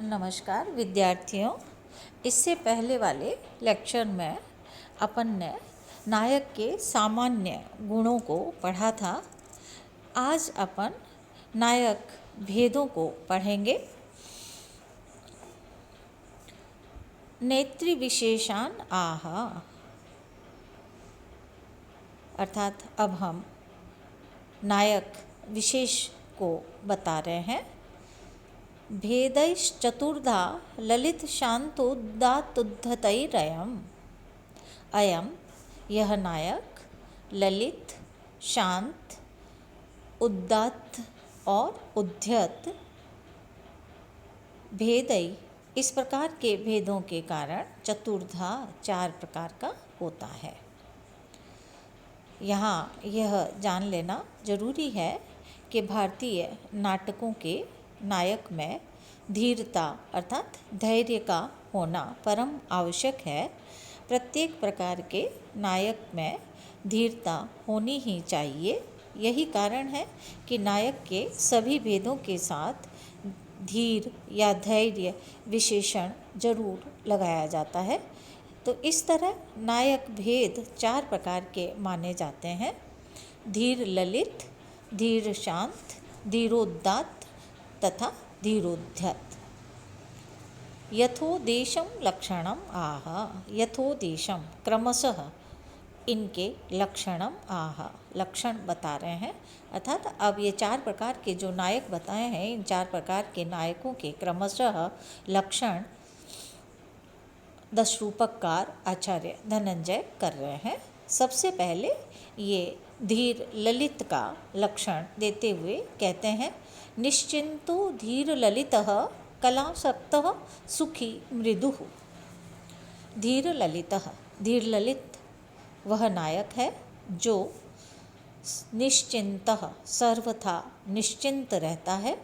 नमस्कार विद्यार्थियों। इससे पहले वाले लेक्चर में अपन ने नायक के सामान्य गुणों को पढ़ा था। आज अपन नायक भेदों को पढ़ेंगे। नेत्री विशेषान आह, अर्थात अब हम नायक विशेष को बता रहे हैं। भेदैश्चतुर्धा ललित शांतोदात्तुद्धतैरयम्, अयम यह नायक ललित, शांत, उदात्त और उद्धत भेदई इस प्रकार के भेदों के कारण चतुर्धा चार प्रकार का होता है। यहाँ यह जान लेना जरूरी है कि भारतीय नाटकों के नायक में धीरता अर्थात धैर्य का होना परम आवश्यक है। प्रत्येक प्रकार के नायक में धीरता होनी ही चाहिए। यही कारण है कि नायक के सभी भेदों के साथ धीर या धैर्य विशेषण जरूर लगाया जाता है। तो इस तरह नायक भेद चार प्रकार के माने जाते हैं: धीर ललित, धीर शांत, धीरोदात्त तथा धीरोद्धत। यथोदेशम लक्षणम आह, यथोदेशम क्रमशः इनके लक्षणम आह, लक्षण बता रहे हैं। अर्थात अब ये चार प्रकार के जो नायक बताए हैं, इन चार प्रकार के नायकों के क्रमशः लक्षण दशरूपकार आचार्य धनंजय कर रहे हैं। सबसे पहले ये धीर ललित का लक्षण देते हुए कहते हैं: निश्चिंतो धीर ललितः कलासक्तः सुखी मृदुः। धीर ललितः, धीर ललित वह नायक है जो निश्चिंतः सर्वथा निश्चिंत रहता है,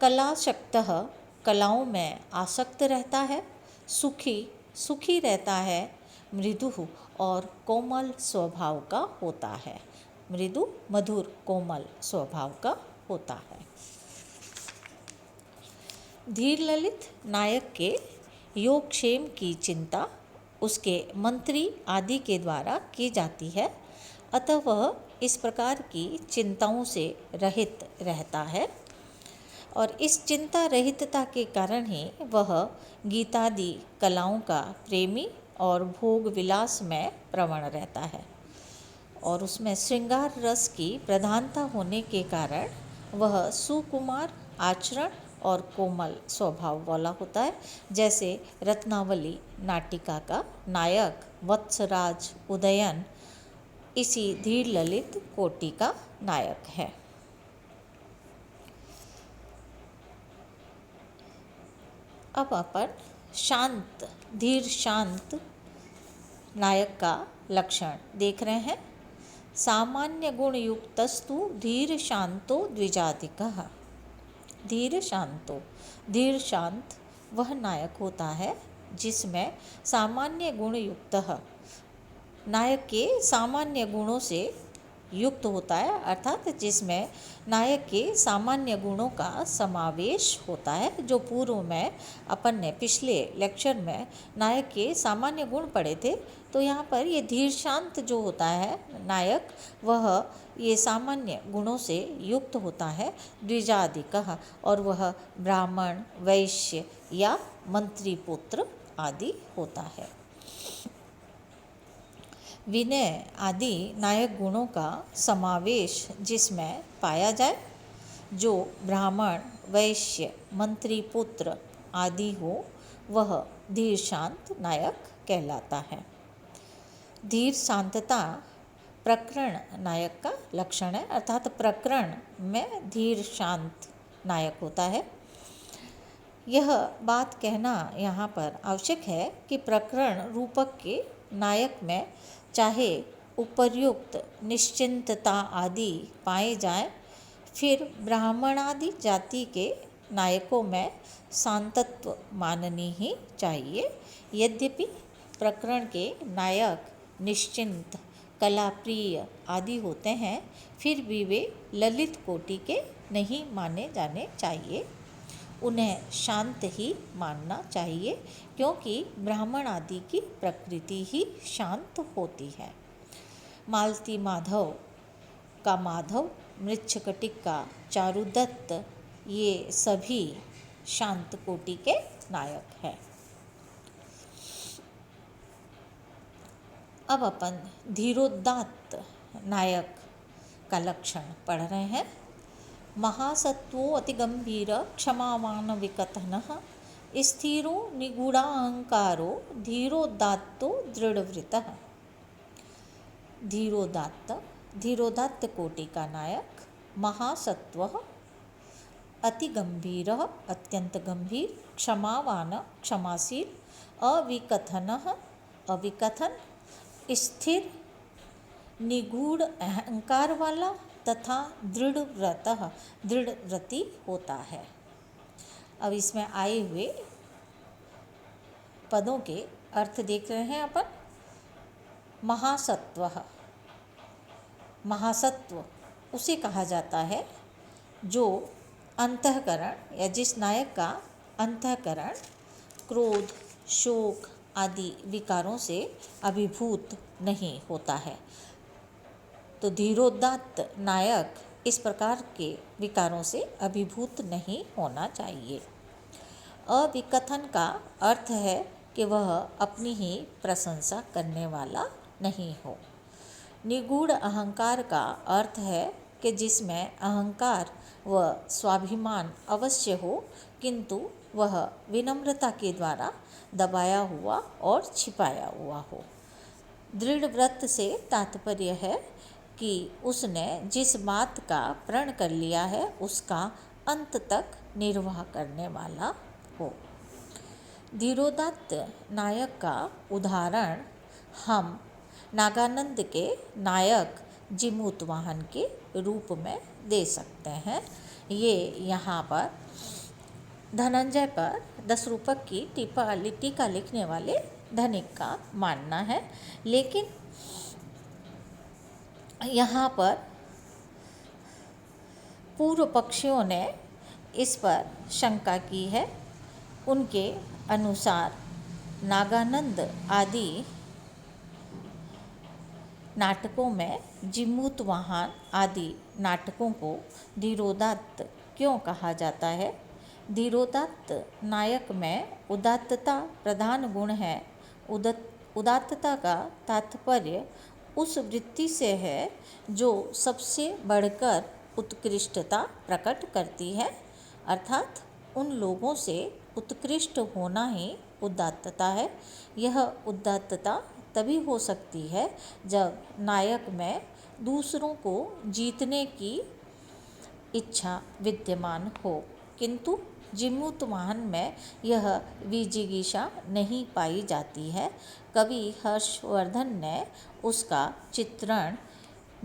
कलासक्तः कलाओं में आसक्त रहता है, सुखी सुखी रहता है, मृदुः और कोमल स्वभाव का होता है। मृदु मधुर कोमल स्वभाव का होता है। धीर ललित नायक के योगक्षेम की चिंता उसके मंत्री आदि के द्वारा की जाती है, अतः वह इस प्रकार की चिंताओं से रहित रहता है और इस चिंता रहितता के कारण ही वह गीतादि कलाओं का प्रेमी और भोग विलास में प्रवण रहता है और उसमें श्रृंगार रस की प्रधानता होने के कारण वह सुकुमार आचरण और कोमल स्वभाव वाला होता है। जैसे रत्नावली नाटिका का नायक वत्सराज उदयन इसी धीर ललित कोटि का नायक है। अब अपन शांत, धीर शांत नायक का लक्षण देख रहे हैं। सामान्य गुण युक्तस्तु धीर शांतो द्विजाधिकः। धीर शांतो, धीर शांत वह नायक होता है जिसमें सामान्य गुण युक्त, नायक के सामान्य गुणों से युक्त होता है, अर्थात जिसमें नायक के सामान्य गुणों का समावेश होता है। जो पूर्व में अपन ने पिछले लेक्चर में नायक के सामान्य गुण पढ़े थे, तो यहाँ पर ये धीर शांत जो होता है नायक, वह ये सामान्य गुणों से युक्त होता है। द्विजादिकः, और वह ब्राह्मण, वैश्य या मंत्री पुत्र आदि होता है। विनय आदि नायक गुणों का समावेश जिसमें पाया जाए, जो ब्राह्मण, वैश्य, मंत्री पुत्र आदि हो, वह धीर शांत नायक कहलाता है। धीर शांतता प्रकरण नायक का लक्षण है, अर्थात प्रकरण में धीर शांत नायक होता है। यह बात कहना यहाँ पर आवश्यक है कि प्रकरण रूपक के नायक में चाहे उपर्युक्त निश्चिंतता आदि पाए जाएं, फिर ब्राह्मण आदि जाति के नायकों में शांतत्व माननी ही चाहिए। यद्यपि प्रकरण के नायक निश्चिंत, कलाप्रिय आदि होते हैं, फिर भी वे ललित कोटि के नहीं माने जाने चाहिए। उन्हें शांत ही मानना चाहिए, क्योंकि ब्राह्मण आदि की प्रकृति ही शांत होती है। मालती माधव का माधव, मृच्छकटिक का चारुदत्त, ये सभी शांत कोटि के नायक हैं। अब अपन धीरोदात्त नायक का लक्षण पढ़ रहे हैं। महासत्वो अतिगंभीर क्षमावान विकथनः, स्थिरो निगूढ़ाहंकारो धीरोदात्तो दृढ़व्रतः। धीरोदात्त कोटि का नायक, महासत्व, अति गंभीर अत्यंत गंभीर, क्षमावान क्षमाशील, अविकथन स्थिर निगूढ़ अहंकार वाला तथा दृढ़व्रती होता है। अब इसमें आए हुए पदों के अर्थ देख रहे हैं अपन। महासत्व उसे कहा जाता है जो अंतःकरण या जिस नायक का अंतःकरण क्रोध, शोक आदि विकारों से अभिभूत नहीं होता है। तो धीरोदात्त नायक इस प्रकार के विकारों से अभिभूत नहीं होना चाहिए। अविकथन का अर्थ है कि वह अपनी ही प्रशंसा करने वाला नहीं हो। निगूढ़ अहंकार का अर्थ है कि जिसमें अहंकार व स्वाभिमान अवश्य हो, किंतु वह विनम्रता के द्वारा दबाया हुआ और छिपाया हुआ हो। दृढ़ व्रत से तात्पर्य है कि उसने जिस बात का प्रण कर लिया है उसका अंत तक निर्वाह करने वाला हो। धीरोदात्त नायक का उदाहरण हम नागानंद के नायक जिमूतवाहन के रूप में दे सकते हैं। ये यहाँ पर धनंजय पर 10 रूपक की टीका लिखने वाले धनिक का मानना है, लेकिन यहाँ पर पूर्व पक्षियों ने इस पर शंका की है। उनके अनुसार नागानंद आदि नाटकों में जिमूतवाहन आदि नाटकों को धीरोदात्त क्यों कहा जाता है? धीरोदात्त नायक में उदात्तता प्रधान गुण है। उदात्तता का तात्पर्य उस वृत्ति से है जो सबसे बढ़कर उत्कृष्टता प्रकट करती है, अर्थात उन लोगों से उत्कृष्ट होना ही उदात्तता है। यह उदात्तता तभी हो सकती है जब नायक में दूसरों को जीतने की इच्छा विद्यमान हो, किंतु जिमूतवाहन में यह विजिगीषा नहीं पाई जाती है। कवि हर्षवर्धन ने उसका चित्रण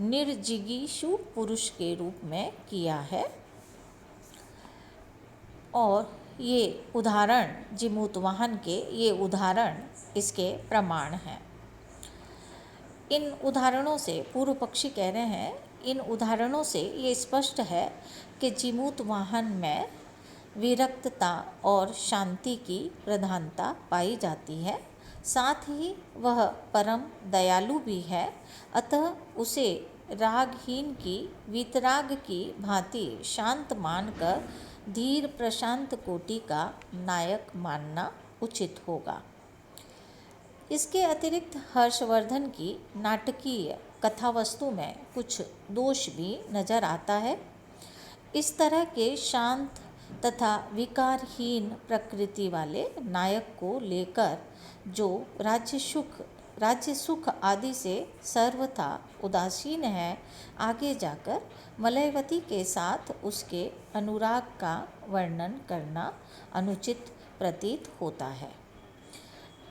निर्जिगीषु पुरुष के रूप में किया है और ये उदाहरण जिमूतवाहन के ये उदाहरण इसके प्रमाण हैं। इन उदाहरणों से पूर्व पक्षी कह रहे हैं, इन उदाहरणों से ये स्पष्ट है कि जिमूतवाहन में विरक्तता और शांति की प्रधानता पाई जाती है। साथ ही वह परम दयालु भी है, अतः उसे रागहीन की वीतराग की भांति शांत मानकर धीर प्रशांत कोटि का नायक मानना उचित होगा। इसके अतिरिक्त हर्षवर्धन की नाटकीय कथावस्तु में कुछ दोष भी नजर आता है। इस तरह के शांत तथा विकारहीन प्रकृति वाले नायक को लेकर जो राज्य सुख आदि से सर्वथा उदासीन है, आगे जाकर मलयवती के साथ उसके अनुराग का वर्णन करना अनुचित प्रतीत होता है।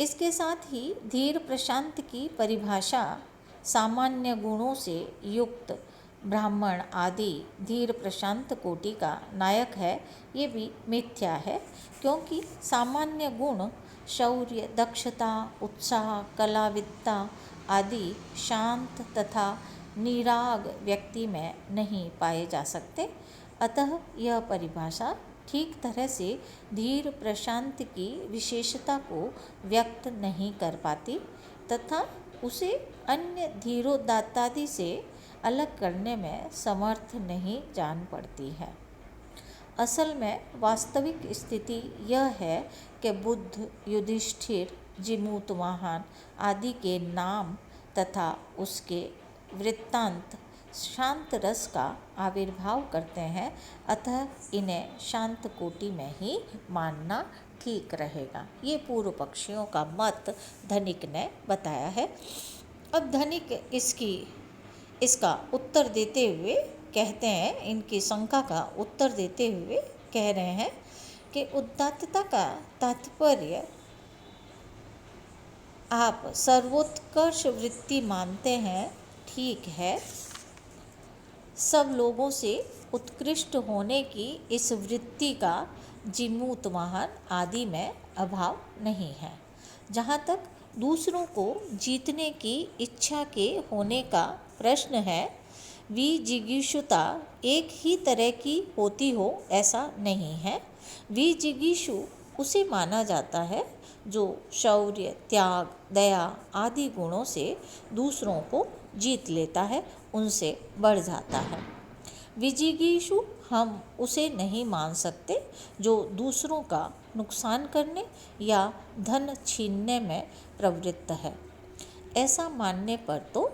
इसके साथ ही धीर प्रशांत की परिभाषा सामान्य गुणों से युक्त ब्राह्मण आदि धीर प्रशांत कोटि का नायक है, ये भी मिथ्या है, क्योंकि सामान्य गुण शौर्य, दक्षता, उत्साह, कलाविदता आदि शांत तथा निराग व्यक्ति में नहीं पाए जा सकते। अतः यह परिभाषा ठीक तरह से धीर प्रशांत की विशेषता को व्यक्त नहीं कर पाती तथा उसे अन्य धीरोदात्तादि से अलग करने में समर्थ नहीं जान पड़ती है। असल में वास्तविक स्थिति यह है कि बुद्ध, युधिष्ठिर, जिमूतवाहन आदि के नाम तथा उसके वृत्तांत शांत रस का आविर्भाव करते हैं, अतः इन्हें शांत कोटि में ही मानना ठीक रहेगा। ये पूर्व पक्षियों का मत धनिक ने बताया है। अब धनिक इसका उत्तर देते हुए कहते हैं, इनकी शंका का उत्तर देते हुए कह रहे हैं कि उदात्तता का तात्पर्य आप सर्वोत्कर्ष वृत्ति मानते हैं, ठीक है। सब लोगों से उत्कृष्ट होने की इस वृत्ति का जिमूतवाहन आदि में अभाव नहीं है। जहाँ तक दूसरों को जीतने की इच्छा के होने का प्रश्न है, विजिगीषुता एक ही तरह की होती हो ऐसा नहीं है। विजिगीषु उसे माना जाता है जो शौर्य, त्याग, दया आदि गुणों से दूसरों को जीत लेता है, उनसे बढ़ जाता है। विजिगीषु हम उसे नहीं मान सकते जो दूसरों का नुकसान करने या धन छीनने में प्रवृत्त है। ऐसा मानने पर तो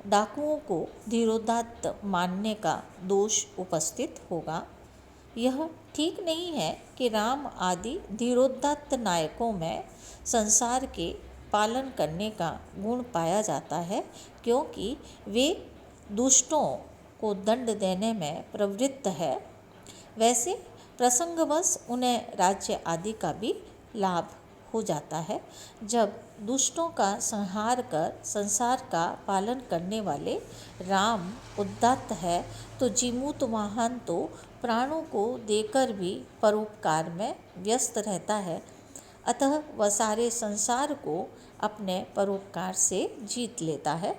डाकुओं को धीरोदात्त मानने का दोष उपस्थित होगा। यह ठीक नहीं है कि राम आदि धीरोदात्त नायकों में संसार के पालन करने का गुण पाया जाता है, क्योंकि वे दुष्टों को दंड देने में प्रवृत्त है। वैसे प्रसंगवश उन्हें राज्य आदि का भी लाभ हो जाता है। जब दुष्टों का संहार कर संसार का पालन करने वाले राम उदात्त है, तो जिमूतवाहन तो प्राणों को देकर भी परोपकार में व्यस्त रहता है। अतः वह सारे संसार को अपने परोपकार से जीत लेता है।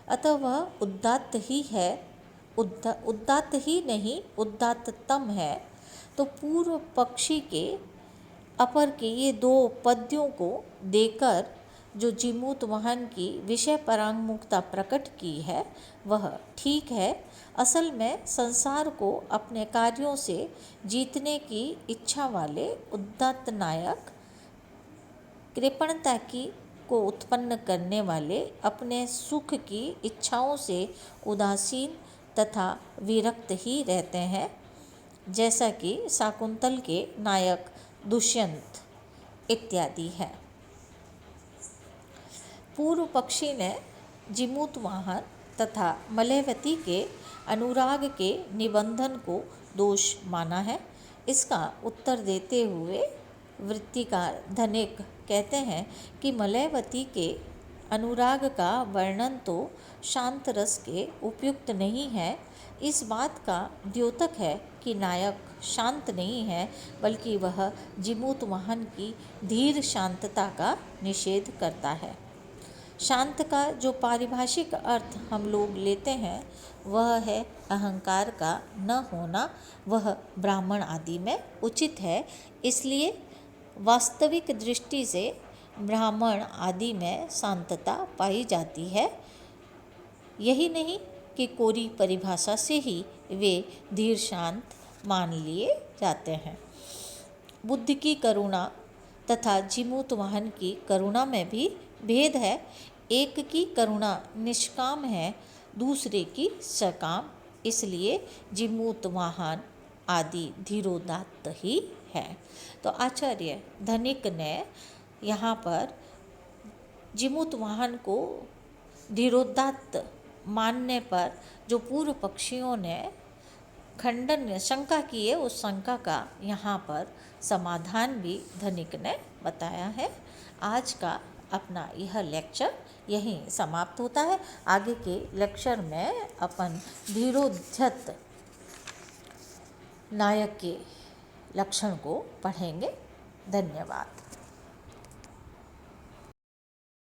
अतः वह उदात्त ही है, उदात्त ही नहीं उदात्ततम है। तो पूर्व पक्षी के अपर के ये दो पद्यों को देकर जो जिमूतवाहन की विषय परांगमुखता प्रकट की है वह ठीक है। असल में संसार को अपने कार्यों से जीतने की इच्छा वाले उदात्त नायक कृपणता को उत्पन्न करने वाले अपने सुख की इच्छाओं से उदासीन तथा विरक्त ही रहते हैं, जैसा कि शाकुंतल के नायक दुष्यंत इत्यादि है। पूर्व पक्षी ने जिमूतवाहन तथा मलयवती के अनुराग के निबंधन को दोष माना है। इसका उत्तर देते हुए वृत्तिकार धनिक कहते हैं कि मलयवती के अनुराग का वर्णन तो शांत रस के उपयुक्त नहीं है। इस बात का द्योतक है कि नायक शांत नहीं है, बल्कि वह जिमूतवाहन की धीर शांतता का निषेध करता है। शांत का जो पारिभाषिक अर्थ हम लोग लेते हैं वह है अहंकार का न होना। वह ब्राह्मण आदि में उचित है। इसलिए वास्तविक दृष्टि से ब्राह्मण आदि में शांतता पाई जाती है। यही नहीं कि कोरी परिभाषा से ही वे धीर शांत मान लिए जाते हैं। बुद्ध की करुणा तथा जिमूतवाहन की करुणा में भी भेद है। एक की करुणा निष्काम है, दूसरे की सकाम। इसलिए जिमूतवाहन आदि धीरोदात्त ही है। तो आचार्य धनिक ने यहाँ पर जिमूतवाहन को धीरोदात्त मानने पर जो पूर्व पक्षियों ने खंडन शंका की है, उस शंका का यहाँ पर समाधान भी धनिक ने बताया है। आज का अपना यह लेक्चर यहीं समाप्त होता है। आगे के लेक्चर में अपन धीरोद्धत नायक के लक्षण को पढ़ेंगे। धन्यवाद।